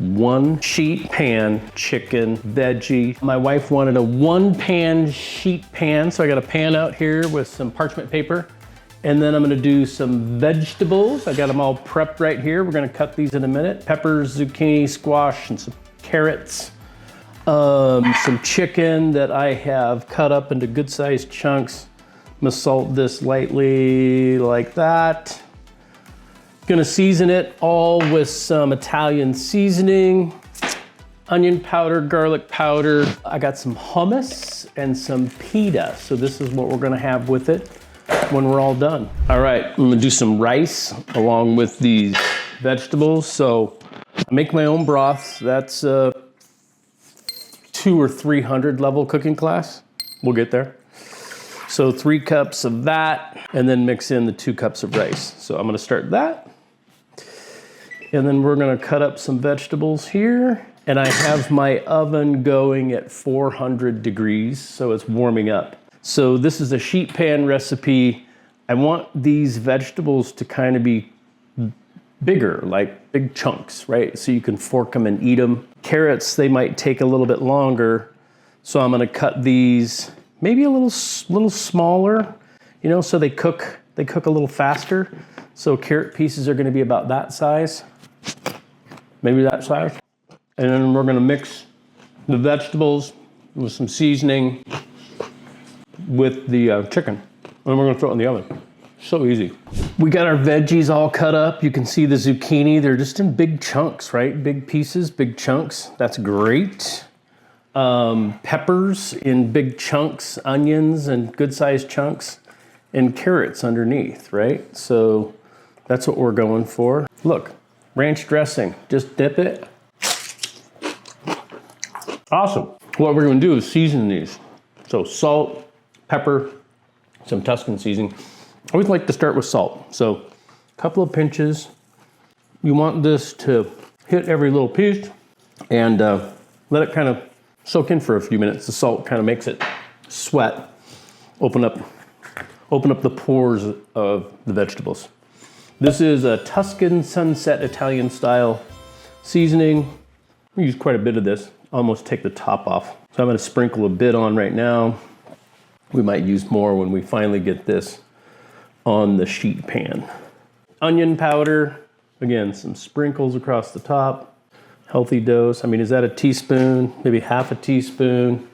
One sheet pan chicken veggie. My wife wanted a one pan sheet pan, so I got a pan out here with some parchment paper. And then I'm gonna do some vegetables. I got them all prepped right here. We're gonna cut these in a minute. Peppers, zucchini, squash, and some carrots. Some chicken that I have cut up into good sized chunks. I'm gonna salt this lightly like that. Gonna season it all with some Italian seasoning, onion powder, garlic powder. I got some hummus and some pita. So this is what we're gonna have with it when we're all done. All right, I'm gonna do some rice along with these vegetables. So I make my own broth. That's 200 or 300 level cooking class. We'll get there. So 3 cups of that, and then mix in the 2 cups of rice. So I'm gonna start that. And then we're gonna cut up some vegetables here. And I have my oven going at 400 degrees, so it's warming up. So this is a sheet pan recipe. I want these vegetables to kind of be bigger, like big chunks, right? So you can fork them and eat them. Carrots, they might take a little bit longer. So I'm gonna cut these maybe a little smaller, you know, so they cook a little faster. So carrot pieces are gonna be about that size, maybe that size. And then we're gonna mix the vegetables with some seasoning with the chicken. And we're gonna throw it in the oven. So easy. We got our veggies all cut up. You can see the zucchini. They're just in big chunks, right? Big pieces, big chunks. That's great. Peppers in big chunks, onions in good sized chunks, and carrots underneath, right? So that's what we're going for. Look, ranch dressing. Just dip it. Awesome. What we're gonna do is season these. So salt, pepper, some Tuscan seasoning. I always like to start with salt. So a couple of pinches. You want this to hit every little piece and let it kind of soak in for a few minutes. The salt kind of makes it sweat, open up the pores of the vegetables. This is a Tuscan Sunset Italian style seasoning. We use quite a bit of this, almost take the top off. So I'm gonna sprinkle a bit on right now. We might use more when we finally get this on the sheet pan. Onion powder, again, some sprinkles across the top. Healthy dose. I mean, is that a teaspoon? Maybe half a teaspoon.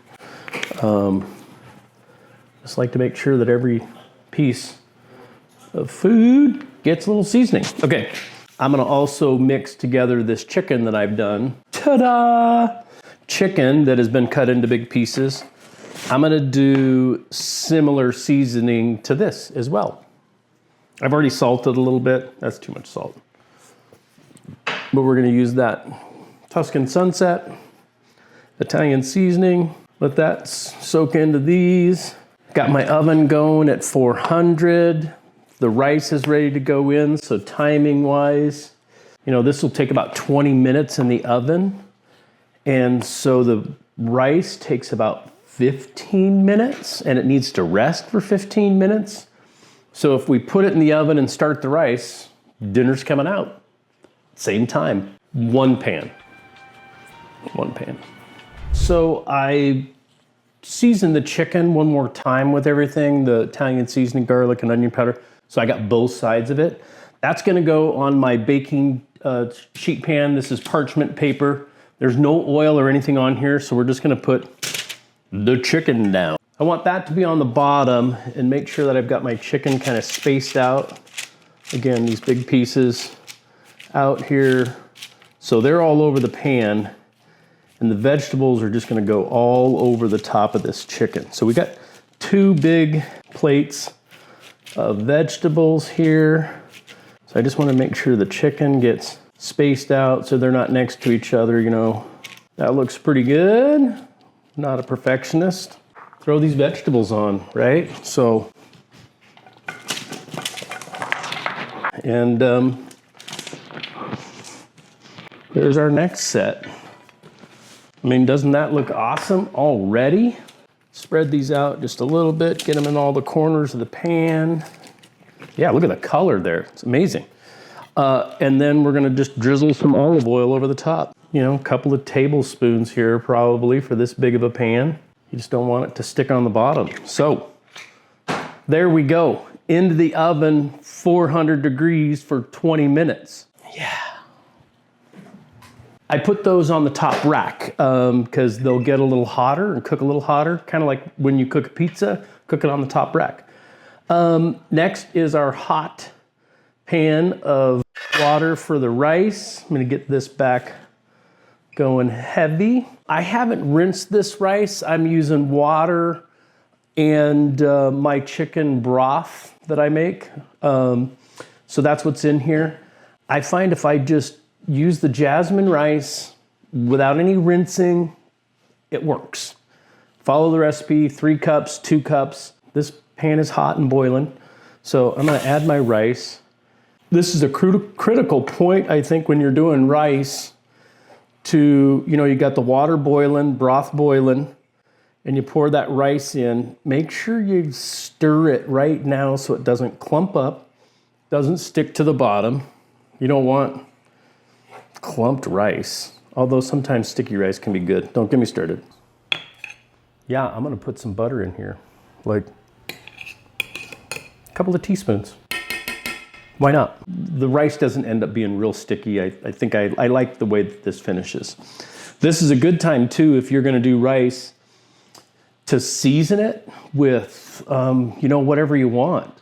Just like to make sure that every piece of food gets a little seasoning. Okay, I'm gonna also mix together this chicken that I've done. Ta-da! Chicken that has been cut into big pieces. I'm gonna do similar seasoning to this as well. I've already salted a little bit. That's too much salt. But we're gonna use that Tuscan Sunset, Italian seasoning. Let that soak into these. Got my oven going at 400. The rice is ready to go in, so timing wise, you know, this will take about 20 minutes in the oven. And so the rice takes about 15 minutes and it needs to rest for 15 minutes. So if we put it in the oven and start the rice, dinner's coming out. Same time, one pan. So I seasoned the chicken one more time with everything, the Italian seasoning, garlic and onion powder. So I got both sides of it. That's gonna go on my baking sheet pan. This is parchment paper. There's no oil or anything on here, so we're just gonna put the chicken down. I want that to be on the bottom and make sure that I've got my chicken kind of spaced out. Again, these big pieces out here. So they're all over the pan and the vegetables are just gonna go all over the top of this chicken. So we got 2 big plates of vegetables here. So I just wanna make sure the chicken gets spaced out so they're not next to each other, you know. That looks pretty good. Not a perfectionist. Throw these vegetables on, right? So, and there's our next set. I mean, doesn't that look awesome already? Spread these out just a little bit, get them in all the corners of the pan. Yeah, look at the color there, it's amazing. And then we're gonna just drizzle some olive oil over the top. you know, a couple of tablespoons here probably for this big of a pan. You just don't want it to stick on the bottom. So there we go. Into the oven, 400 degrees for 20 minutes. Yeah. I put those on the top rack because they'll get a little hotter and cook a little hotter, kind of like when you cook a pizza, cook it on the top rack. Next is our hot pan of water for the rice. I'm gonna get this back going heavy. I haven't rinsed this rice. I'm using water and my chicken broth that I make. So that's what's in here. I find if I just use the jasmine rice without any rinsing, it works. Follow the recipe, 3 cups, 2 cups. This pan is hot and boiling. So I'm gonna add my rice. This is a critical point, I think, when you're doing rice to, you know, you got the water boiling, broth boiling, and you pour that rice in. Make sure you stir it right now so it doesn't clump up, doesn't stick to the bottom. You don't want clumped rice, although sometimes sticky rice can be good. Don't get me started. Yeah, I'm gonna put some butter in here, like a couple of teaspoons. Why not? The rice doesn't end up being real sticky. I think I like the way that this finishes. This is a good time too, if you're gonna do rice, to season it with, you know, whatever you want.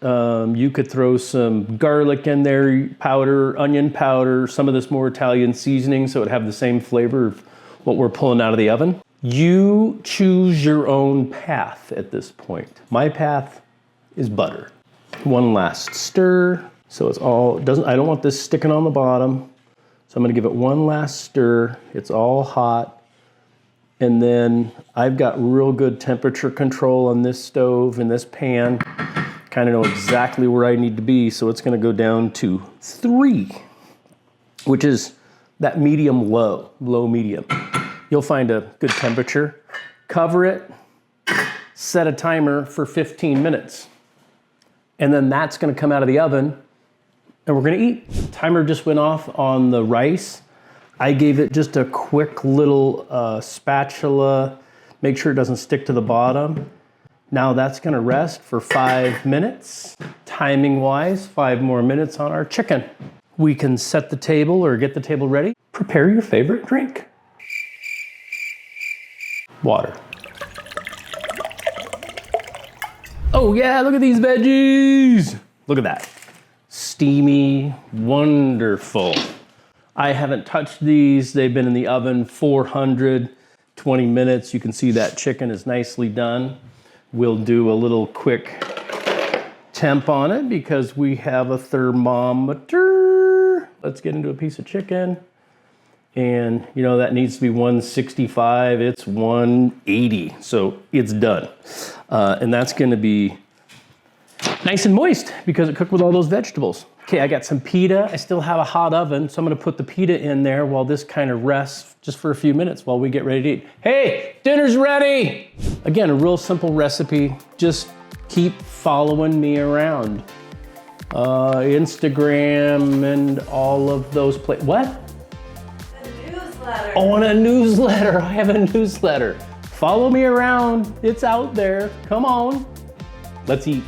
You could throw some garlic in there, powder, onion powder, some of this more Italian seasoning so it would have the same flavor of what we're pulling out of the oven. You choose your own path at this point. My path is butter. One last stir. So it's all, I don't want this sticking on the bottom. So I'm gonna give it one last stir. It's all hot. And then I've got real good temperature control on this stove and this pan. Kind of know exactly where I need to be. So it's gonna go down to 3, which is that medium low, low medium. You'll find a good temperature. Cover it, set a timer for 15 minutes. And then that's gonna come out of the oven and we're gonna eat. Timer just went off on the rice. I gave it just a quick little spatula, make sure it doesn't stick to the bottom. Now that's gonna rest for 5 minutes. Timing wise, 5 more minutes on our chicken. We can set the table or get the table ready. Prepare your favorite drink. Water. Oh yeah, look at these veggies. Look at that. Steamy, wonderful. I haven't touched these. They've been in the oven 420 minutes. You can see that chicken is nicely done. We'll do a little quick temp on it because we have a thermometer. Let's get into a piece of chicken. And you know, that needs to be 165, it's 180. So it's done. And that's gonna be nice and moist because it cooked with all those vegetables. Okay, I got some pita. I still have a hot oven, so I'm gonna put the pita in there while this kind of rests just for a few minutes while we get ready to eat. Hey, dinner's ready! Again, a real simple recipe. Just keep following me around. Instagram and all of those what? The newsletter. Oh, and a newsletter. I have a newsletter. Follow me around. It's out there. Come on. Let's eat.